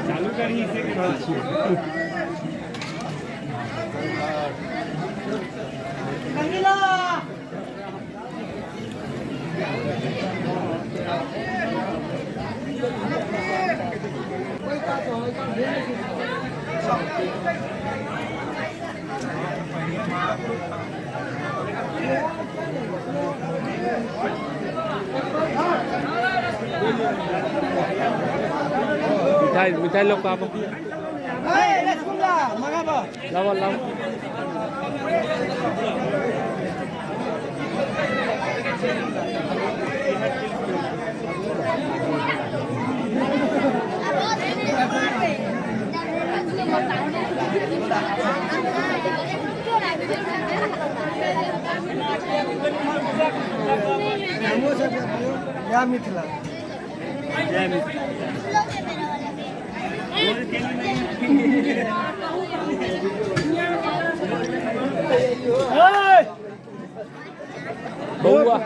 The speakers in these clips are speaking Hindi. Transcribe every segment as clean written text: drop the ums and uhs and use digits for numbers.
चालू करिए मिठाई मिठाई लोग का रसगुल्ला मंगाबो लाओ लाओ या मिथिला बउआ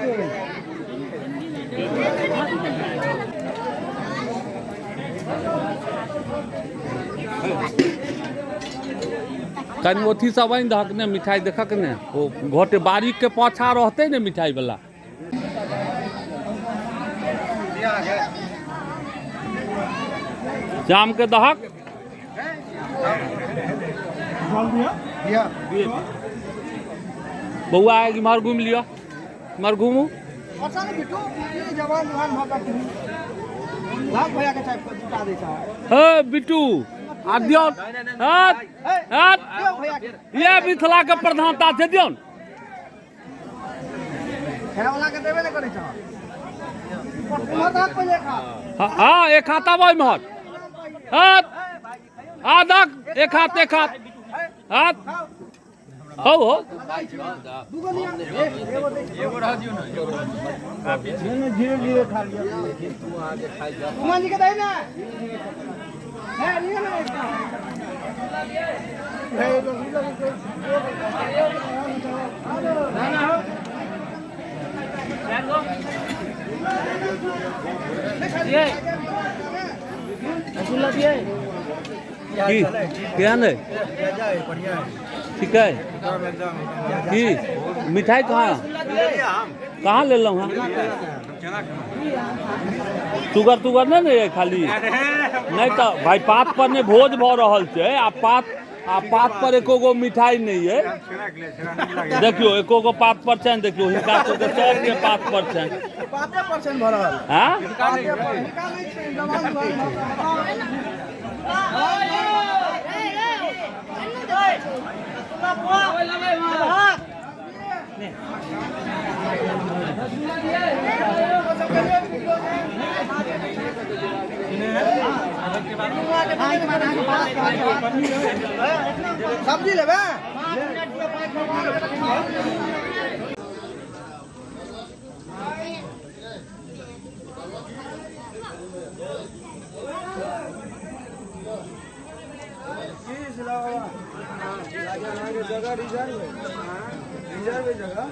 कहीं अथी सब आनि दहक ने मिठाई देखक ने वो घोटे बारीक के पाछा रहते ने मिठाई वाला जाम के दहक बउआ इम्हर घूम लियो इम्हर घूमू बिट्टू आद्यो ये मिथिला के प्रधानता छै दियौ हाँ एक हाथ आबो इम्हर आदक एक हाथ हाथ हो धीरे धीरे खा लिया क्या नहीं ठीक है की मिठाई कहाँ ले लो शुगर तुगर नहीं है खाली नहीं तो भाई पात पर ने भोज भ रहल छै आ पात पर एको गो मिठाई नहीं है देखियो एको गो पात पर छै देखियो हिनका सब के सब के पात पर छै पाते परसेंट भ रहल हां सब्जी लेबे जगह रिजर्व जगह